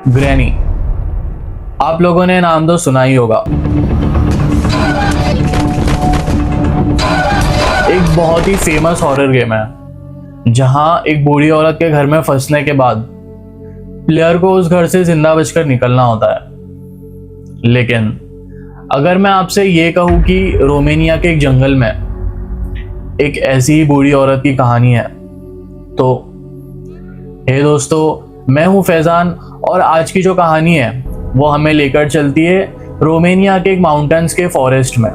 Granny, आप लोगों ने नाम तो सुना ही होगा। एक बहुत ही फेमस हॉरर गेम है जहां एक बूढ़ी औरत के घर में फंसने के बाद प्लेयर को उस घर से जिंदा बचकर निकलना होता है। लेकिन अगर मैं आपसे ये कहूं कि रोमानिया के एक जंगल में एक ऐसी ही बूढ़ी औरत की कहानी है, तो हे दोस्तों, मैं हूं फैजान और आज की जो कहानी है वो हमें लेकर चलती है रोमानिया के एक माउंटेन्स के फॉरेस्ट में,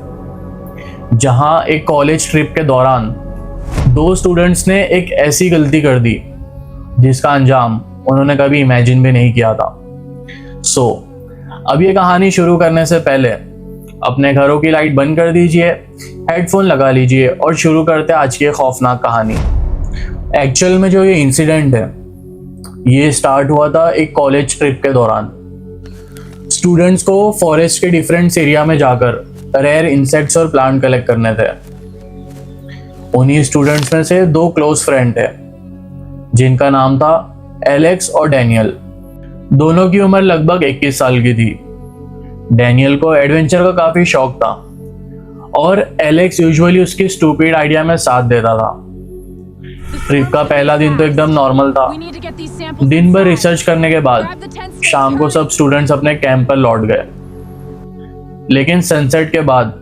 जहां एक कॉलेज ट्रिप के दौरान दो स्टूडेंट्स ने एक ऐसी गलती कर दी जिसका अंजाम उन्होंने कभी इमेजिन भी नहीं किया था। अब ये कहानी शुरू करने से पहले अपने घरों की लाइट बंद कर दीजिए, हेडफोन लगा लीजिए और शुरू करते हैं आज की खौफनाक कहानी। एक्चुअल में जो ये इंसिडेंट है ये स्टार्ट हुआ था एक कॉलेज ट्रिप के दौरान। स्टूडेंट्स को फॉरेस्ट के डिफरेंट एरिया में जाकर रेयर इंसेक्ट्स और प्लांट कलेक्ट करने थे। उन्हीं स्टूडेंट्स में से दो क्लोज फ्रेंड थे जिनका नाम था एलेक्स और डैनियल। दोनों की उम्र लगभग 21 साल की थी। डैनियल को एडवेंचर का काफी शौक था और एलेक्स यूजुअली उसकी स्टूपिड आइडिया में साथ देता था। ट्रिप का पहला दिन तो एकदम नॉर्मल था। दिन भर रिसर्च करने के बाद शाम को सब स्टूडेंट्स अपने कैंप पर लौट गए। लेकिन सनसेट के बाद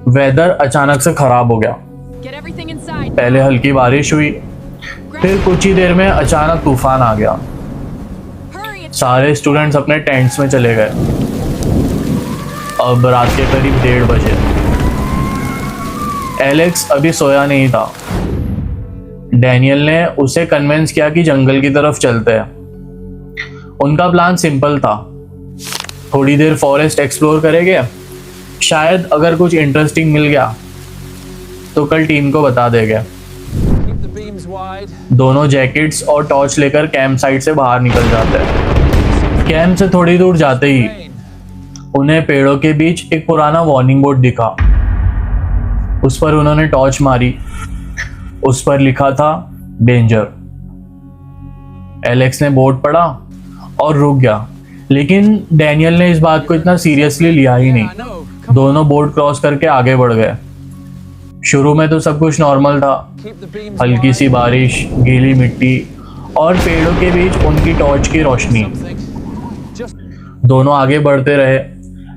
वेदर अचानक से खराब हो गया। पहले हल्की बारिश हुई, फिर कुछ ही देर में अचानक तूफान आ गया। सारे स्टूडेंट्स अपने टेंट्स में चले गए। अब रात के करीब 1:30 बजे। एलेक्स अभी सोया नहीं था। डैनियल ने उसे कन्विंस किया कि जंगल की तरफ चलते हैं। उनका प्लान सिंपल था, थोड़ी देर फॉरेस्ट एक्सप्लोर करेंगे, शायद अगर कुछ इंटरेस्टिंग मिल गया तो कल टीम को बता देंगे। दोनों जैकेट्स और टॉर्च लेकर कैंप साइट से बाहर निकल जाते हैं। कैंप से थोड़ी दूर जाते ही उन्हें पेड़ों के बीच एक पुराना वार्निंग बोर्ड दिखा। उस पर उन्होंने टॉर्च मारी। उस पर लिखा था डेंजर। एलेक्स ने बोर्ड पढ़ा और रुक गया, लेकिन डैनियल ने इस बात को इतना सीरियसली लिया ही नहीं। दोनों बोर्ड क्रॉस करके आगे बढ़ गए। शुरू में तो सब कुछ नॉर्मल था, हल्की सी बारिश, गीली मिट्टी और पेड़ों के बीच उनकी टॉर्च की रोशनी। दोनों आगे बढ़ते रहे,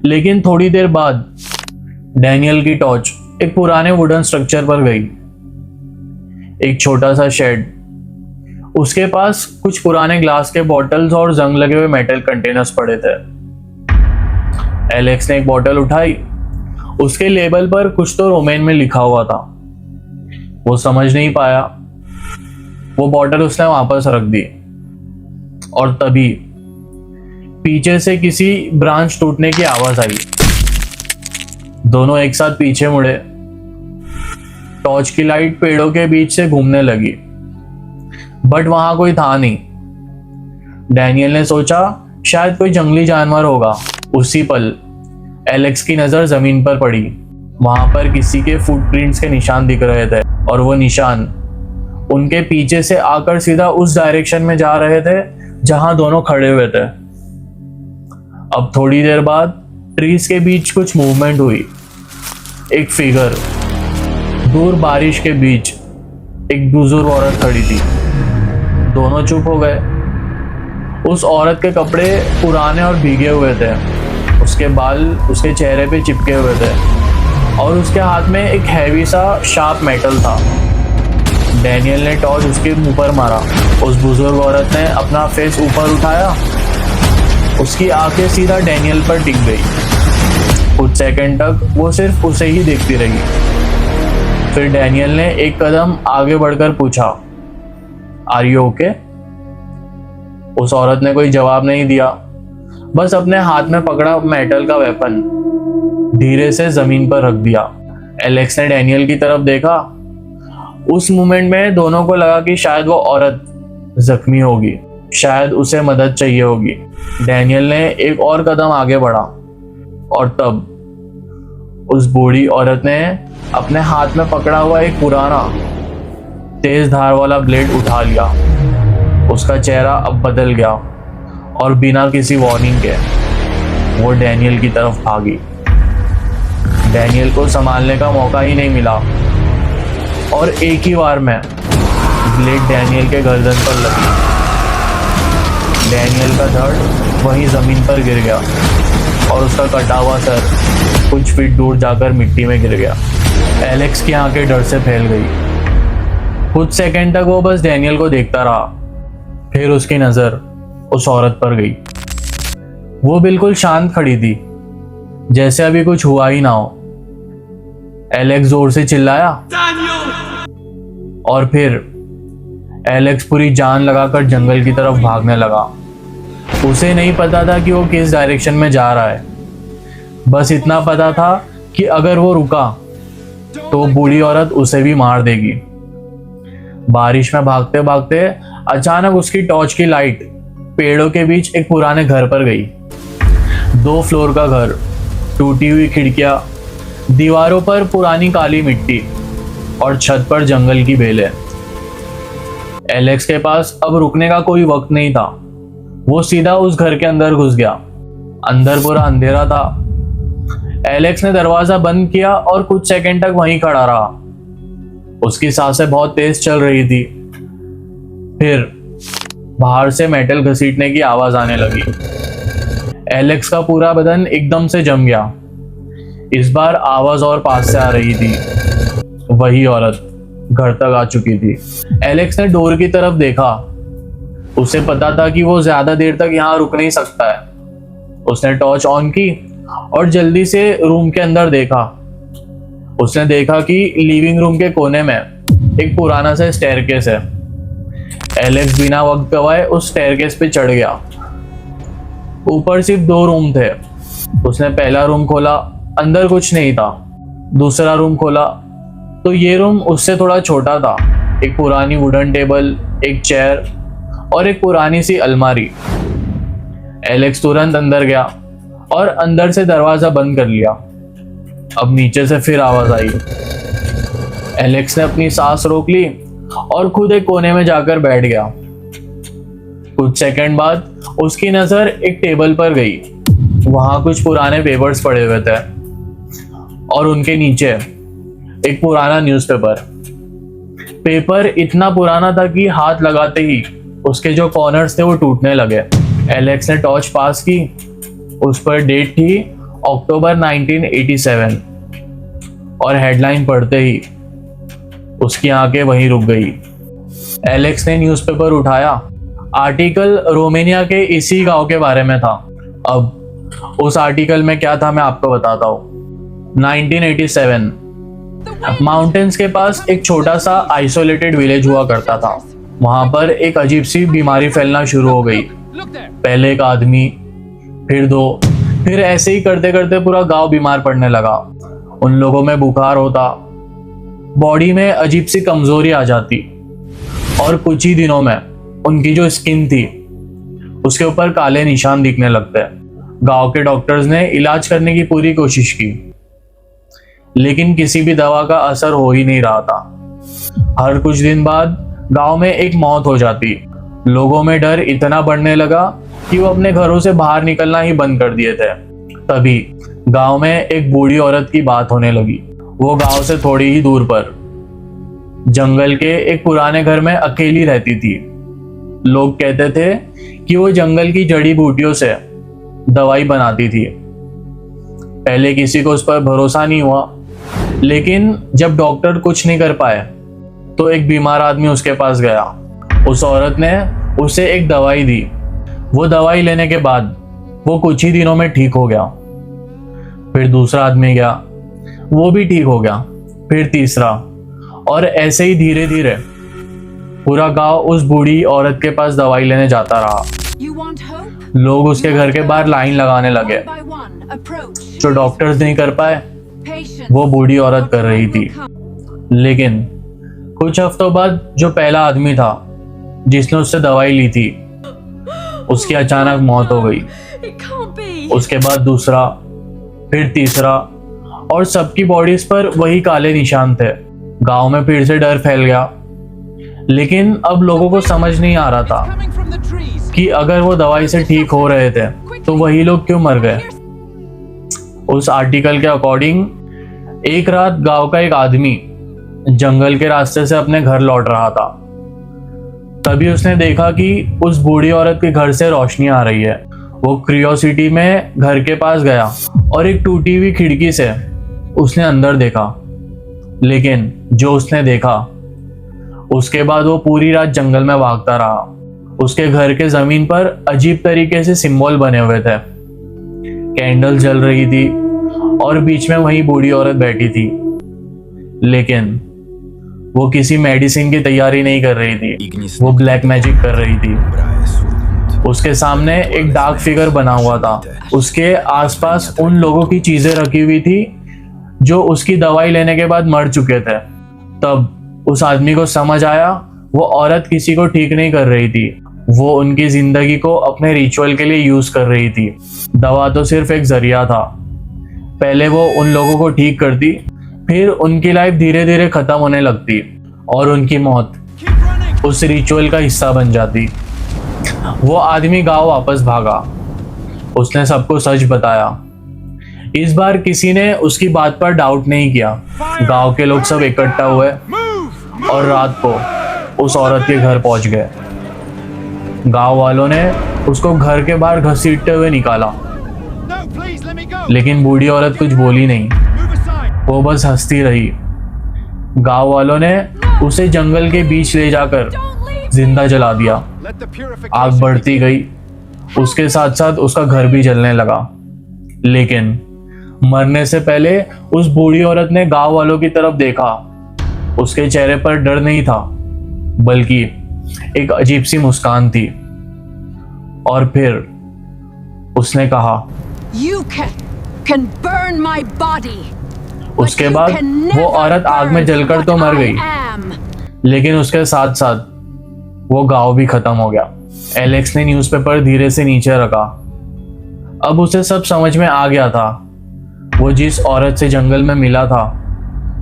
लेकिन थोड़ी देर बाद डैनियल की टॉर्च एक पुराने वुडन स्ट्रक्चर पर गई। एक छोटा सा शेड, उसके पास कुछ पुराने ग्लास के बॉटल्स और जंग लगे हुए मेटल कंटेनर्स पड़े थे। एलेक्स ने एक बॉटल उठाई। उसके लेबल पर कुछ तो रोमन में लिखा हुआ था। वो समझ नहीं पाया। वो बॉटल उसने वापस रख दी और तभी पीछे से किसी ब्रांच टूटने की आवाज आई। दोनों एक साथ पीछे मुड़े। टॉर्च की लाइट पेड़ों के बीच से घूमने लगी, बट वहां कोई था नहीं। डैनियल ने सोचा शायद कोई जंगली जानवर होगा। उसी पल एलेक्स की नजर जमीन पर पड़ी। वहां पर किसी के फुटप्रिंट्स के निशान दिख रहे थे और वो निशान उनके पीछे से आकर सीधा उस डायरेक्शन में जा रहे थे जहां दोनों खड़े हुए थे। अब थोड़ी देर बाद ट्रीज के बीच कुछ मूवमेंट हुई। एक फिगर दूर बारिश के बीच एक बुजुर्ग औरत खड़ी थी। दोनों चुप हो गए। उस औरत के कपड़े पुराने और भीगे हुए थे। उसके बाल उसके चेहरे पे चिपके हुए थे और उसके हाथ में एक हैवी सा शार्प मेटल था। डैनियल ने टॉर्च उसके मुंह पर मारा। उस बुजुर्ग औरत ने अपना फेस ऊपर उठाया। उसकी आंखें सीधा डैनियल पर टिक गई। कुछ सेकंड तक वो सिर्फ उसे ही देखती रही। फिर डैनियल ने एक कदम आगे बढ़कर पूछा, आर यू ओके? उस औरत ने कोई जवाब नहीं दिया, बस अपने हाथ में पकड़ा मेटल का वेपन धीरे से जमीन पर रख दिया। एलेक्स ने डैनियल की तरफ देखा। उस मोमेंट में दोनों को लगा कि शायद वो औरत जख्मी होगी, शायद उसे मदद चाहिए होगी। डैनियल ने एक और कदम आगे बढ़ा और तब उस बूढ़ी औरत ने अपने हाथ में पकड़ा हुआ एक पुराना तेज धार वाला ब्लेड उठा लिया। उसका चेहरा अब बदल गया और बिना किसी वार्निंग के वो डैनियल की तरफ भागी। डैनियल को संभालने का मौका ही नहीं मिला और एक ही बार में ब्लेड डैनियल के गर्दन पर लगी। डैनियल का धड़ वहीं जमीन पर गिर गया और उसका कटा हुआ सर कुछ फीट दूर जाकर मिट्टी में गिर गया। एलेक्स की आंखें डर से फैल गई। कुछ सेकंड तक वो बस डैनियल को देखता रहा, फिर उसकी नजर उस औरत पर गई। वो बिल्कुल शांत खड़ी थी, जैसे अभी कुछ हुआ ही ना हो। एलेक्स जोर से चिल्लाया और फिर एलेक्स पूरी जान लगाकर जंगल की तरफ भागने लगा। उसे नहीं पता था कि वो किस डायरेक्शन में जा रहा है, बस इतना पता था कि अगर वो रुका तो बूढ़ी औरत उसे भी मार देगी। बारिश में भागते भागते अचानक उसकी टॉर्च की लाइट पेड़ों के बीच एक पुराने घर पर गई। 2 फ्लोर का घर, टूटी हुई खिड़कियां, दीवारों पर पुरानी काली मिट्टी और छत पर जंगल की बेलें। एलेक्स के पास अब रुकने का कोई वक्त नहीं था। वो सीधा उस घर के अंदर घुस गया। अंदर पूरा अंधेरा था। एलेक्स ने दरवाजा बंद किया और कुछ सेकंड तक वहीं खड़ा रहा। उसकी सांसें बहुत तेज चल रही थी। फिर बाहर से मेटल घसीटने की आवाज आने लगी। एलेक्स का पूरा बदन एकदम से जम गया। इस बार आवाज और पास से आ रही थी। वही औरत घर तक आ चुकी थी। एलेक्स ने डोर की तरफ देखा। उसे पता था कि वो ज्यादा देर तक यहाँ रुक नहीं सकता है। उसने टॉर्च ऑन की और जल्दी से रूम के अंदर देखा। उसने देखा कि लिविंग रूम के कोने में एक पुराना सा स्टेयरकेस है। एलेक्स बिना वक्त गवाए उस स्टेयरकेस पे चढ़ गया। ऊपर सिर्फ 2 रूम थे। उसने पहला रूम खोला, अंदर कुछ नहीं था। दूसरा रूम खोला तो ये रूम उससे थोड़ा छोटा था। एक पुरानी वुडन टेबल, एक चेयर और एक पुरानी सी अलमारी। एलेक्स तुरंत अंदर गया और अंदर से दरवाजा बंद कर लिया। अब नीचे से फिर आवाज आई। एलेक्स ने अपनी सांस रोक ली और खुद एक कोने में जाकर बैठ गया। कुछ सेकंड बाद उसकी नजर एक टेबल पर गई। वहां कुछ पुराने पेपर्स पड़े हुए थे और उनके नीचे एक पुराना न्यूज़पेपर। पेपर इतना पुराना था कि हाथ लगाते ही उसके जो कॉर्नर्स थे वो टूटने लगे। एलेक्स ने टॉर्च पास की। उस पर डेट थी अक्टूबर 1987 और हेडलाइन पढ़ते ही उसकी आंखें वहीं रुक गई। एलेक्स ने न्यूज़पेपर उठाया। आर्टिकल रोमानिया के इसी गांव के बारे में था। अब उस आर्टिकल में क्या था मैं आपको बताता हूँ। 1987 माउंटेन्स के पास एक छोटा सा आइसोलेटेड विलेज हुआ करता था। वहां पर एक अजीब सी बीमारी फैलना शुरू हो गई। पहले एक आदमी, फिर 2, फिर ऐसे ही करते करते पूरा गांव बीमार पड़ने लगा। उन लोगों में बुखार होता, बॉडी में अजीब सी कमजोरी आ जाती और कुछ ही दिनों में उनकी जो स्किन थी उसके ऊपर काले निशान दिखने लगते। गांव के डॉक्टर्स ने इलाज करने की पूरी कोशिश की, लेकिन किसी भी दवा का असर हो ही नहीं रहा था। हर कुछ दिन बाद गांव में एक मौत हो जाती। लोगों में डर इतना बढ़ने लगा कि वो अपने घरों से बाहर निकलना ही बंद कर दिए थे। तभी गांव में एक बूढ़ी औरत की बात होने लगी। वो गांव से थोड़ी ही दूर पर जंगल के एक पुराने घर में अकेली रहती थी। लोग कहते थे कि वो जंगल की जड़ी बूटियों से दवाई बनाती थी। पहले किसी को उस पर भरोसा नहीं हुआ, लेकिन जब डॉक्टर कुछ नहीं कर पाए तो एक बीमार आदमी उसके पास गया। उस औरत ने उसे एक दवाई दी। वो दवाई लेने के बाद वो कुछ ही दिनों में ठीक हो गया। फिर दूसरा आदमी गया, वो भी ठीक हो गया। फिर तीसरा, और ऐसे ही धीरे धीरे पूरा गांव उस बूढ़ी औरत के पास दवाई लेने जाता रहा। लोग उसके घर के बाहर लाइन लगाने लगे। जो डॉक्टर्स नहीं कर पाए वो बूढ़ी औरत कर रही थी। लेकिन कुछ हफ्तों बाद जो पहला आदमी था जिसने उससे दवाई ली थी, उसकी अचानक मौत हो गई। उसके बाद दूसरा, फिर तीसरा, और सबकी बॉडीज पर वही काले निशान थे। गांव में फिर से डर फैल गया, लेकिन अब लोगों को समझ नहीं आ रहा था कि अगर वो दवाई से ठीक हो रहे थे तो वही लोग क्यों मर गए। उस आर्टिकल के अकॉर्डिंग एक रात गांव का एक आदमी जंगल के रास्ते से अपने घर लौट रहा था। तभी उसने देखा कि उस बूढ़ी औरत के घर से रोशनी आ रही है। वो क्यूरियोसिटी में घर के पास गया और एक टूटी हुई खिड़की से उसने अंदर देखा। लेकिन जो उसने देखा उसके बाद वो पूरी रात जंगल में भागता रहा। उसके घर के जमीन पर अजीब तरीके से सिंबल बने हुए थे, कैंडल जल रही थी और बीच में वही बूढ़ी औरत बैठी थी। लेकिन वो किसी मेडिसिन की तैयारी नहीं कर रही थी, वो ब्लैक मैजिक कर रही थी। उसके सामने एक डार्क फिगर बना हुआ था। उसके आसपास उन लोगों की चीजें रखी हुई थी जो उसकी दवाई लेने के बाद मर चुके थे। तब उस आदमी को समझ आया वो औरत किसी को ठीक नहीं कर रही थी, वो उनकी जिंदगी को अपने रिचुअल के लिए यूज कर रही थी। दवा तो सिर्फ एक जरिया था। पहले वो उन लोगों को ठीक करती, फिर उनकी लाइफ धीरे धीरे खत्म होने लगती और उनकी मौत उस रिचुअल का हिस्सा बन जाती। वो आदमी गांव वापस भागा। उसने सबको सच बताया। इस बार किसी ने उसकी बात पर डाउट नहीं किया। गांव के लोग सब इकट्ठा हुए और रात को उस औरत के घर पहुंच गए। गांव वालों ने उसको घर के बाहर घसीटते हुए निकाला, लेकिन बूढ़ी औरत कुछ बोली नहीं, वो बस हंसती रही। गांव वालों ने उसे जंगल के बीच ले जाकर जिंदा जला दिया। आग बढ़ती गई, उसके साथ साथ उसका घर भी जलने लगा। लेकिन मरने से पहले उस बूढ़ी औरत ने गांव वालों की तरफ देखा। उसके चेहरे पर डर नहीं था, बल्कि एक अजीब सी मुस्कान थी। और फिर उसने कहा, You can burn my body. उसके बाद वो औरत आग में जलकर तो मर गई, लेकिन उसके साथ साथ वो गांव भी खत्म हो गया। एलेक्स ने न्यूज़पेपर धीरे से नीचे रखा। अब उसे सब समझ में आ गया था। वो जिस औरत से जंगल में मिला था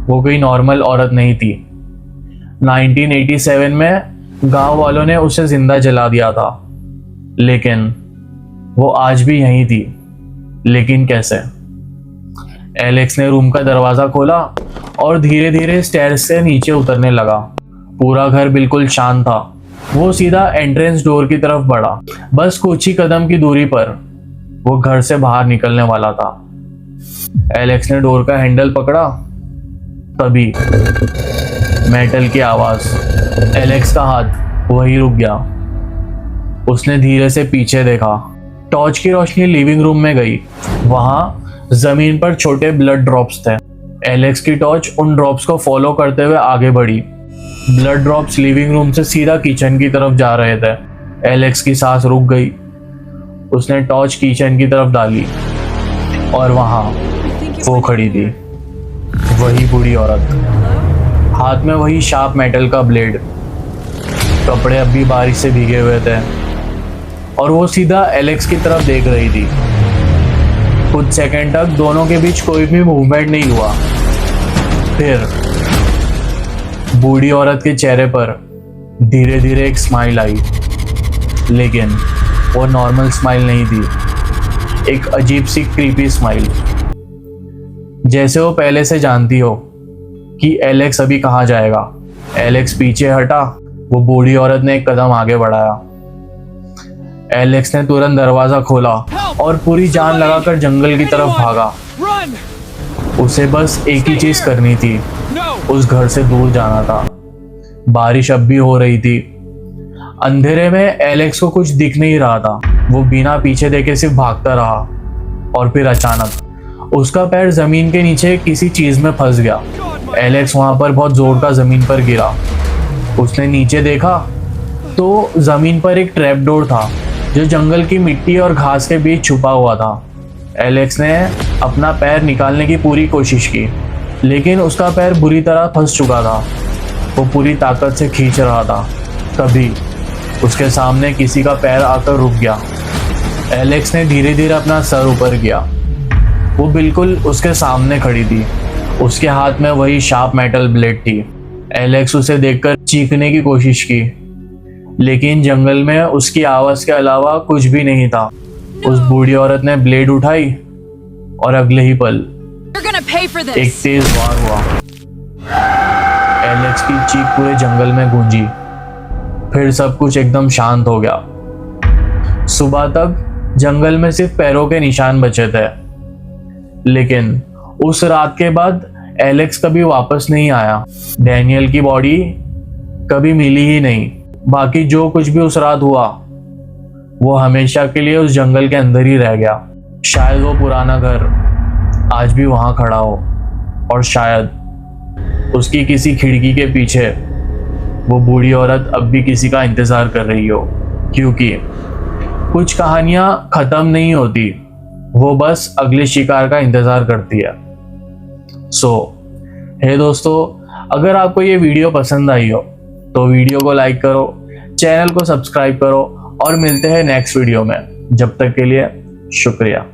वो कोई नॉर्मल औरत नहीं थी। 1987 में गांव वालों ने उसे जिंदा जला दिया था, लेकिन वो आज भी यहीं थी। लेकिन कैसे? एलेक्स ने रूम का दरवाजा खोला और धीरे धीरे स्टेयर्स से नीचे उतरने लगा। पूरा घर बिल्कुल शांत था। वो सीधा एंट्रेंस डोर की तरफ बढ़ा। बस कुछ ही कदम की दूरी पर वो घर से बाहर निकलने वाला था। एलेक्स ने डोर का हैंडल पकड़ा, तभी मेटल की आवाज। एलेक्स का हाथ वहीं रुक गया। उसने धीरे से पीछे देखा। टॉर्च की रोशनी लिविंग रूम में गई। वहां जमीन पर छोटे ब्लड ड्रॉप्स थे। एलेक्स की टॉर्च उन ड्रॉप्स को फॉलो करते हुए आगे बढ़ी। ब्लड ड्रॉप्स लिविंग रूम से सीधा किचन की तरफ जा रहे थे। एलेक्स की सांस रुक गई। उसने टॉर्च किचन की तरफ डाली और वहां वो खड़ी थी, वही बूढ़ी औरत, हाथ में वही शार्प मेटल का ब्लेड। कपड़े अब भी बारिश से भीगे हुए थे और वो सीधा एलेक्स की तरफ देख रही थी। कुछ सेकंड तक दोनों के बीच कोई भी मूवमेंट नहीं हुआ। फिर बूढ़ी औरत के चेहरे पर धीरे धीरे एक स्माइल आई, लेकिन वो नॉर्मल स्माइल नहीं थी, एक अजीब सी क्रीपी स्माइल। जैसे वो पहले से जानती हो कि एलेक्स अभी कहाँ जाएगा। एलेक्स पीछे हटा। वो बूढ़ी औरत ने एक कदम आगे बढ़ाया। एलेक्स ने तुरंत दरवाजा खोला और पूरी जान लगाकर जंगल की तरफ भागा। उसे बस एक ही चीज करनी थी, उस घर से दूर जाना था। बारिश अब भी हो रही थी। अंधेरे में एलेक्स को कुछ दिख नहीं रहा था। वो बिना पीछे देखे सिर्फ भागता रहा और फिर अचानक उसका पैर जमीन के नीचे किसी चीज में फंस गया। एलेक्स वहां पर बहुत जोर का जमीन पर गिरा। उसने नीचे देखा तो जमीन पर एक ट्रैप डोर था जो जंगल की मिट्टी और घास के बीच छुपा हुआ था। एलेक्स ने अपना पैर निकालने की पूरी कोशिश की, लेकिन उसका पैर बुरी तरह फंस चुका था। वो पूरी ताकत से खींच रहा था। तभी उसके सामने किसी का पैर आकर रुक गया। एलेक्स ने धीरे धीरे अपना सर ऊपर किया। वो बिल्कुल उसके सामने खड़ी थी। उसके हाथ में वही शार्प मेटल ब्लेड थी। एलेक्स उसे देखकर चीखने की कोशिश की, लेकिन जंगल में उसकी आवाज के अलावा कुछ भी नहीं था। उस बूढ़ी औरत ने ब्लेड उठाई और अगले ही पल You're gonna pay for एक this. तेज वार हुआ। एलेक्स की चीख पूरे जंगल में गूंजी। फिर सब कुछ एकदम शांत हो गया। सुबह तक जंगल में सिर्फ पैरों के निशान बचे थे, लेकिन उस रात के बाद एलेक्स कभी वापस नहीं आया। डैनियल की बॉडी कभी मिली ही नहीं। बाकी जो कुछ भी उस रात हुआ वो हमेशा के लिए उस जंगल के अंदर ही रह गया। शायद वो पुराना घर आज भी वहां खड़ा हो, और शायद उसकी किसी खिड़की के पीछे वो बूढ़ी औरत अब भी किसी का इंतजार कर रही हो, क्योंकि कुछ कहानियां खत्म नहीं होती, वो बस अगले शिकार का इंतजार करती है। हे दोस्तों, अगर आपको ये वीडियो पसंद आई हो तो वीडियो को लाइक करो, चैनल को सब्सक्राइब करो, और मिलते हैं नेक्स्ट वीडियो में। जब तक के लिए शुक्रिया।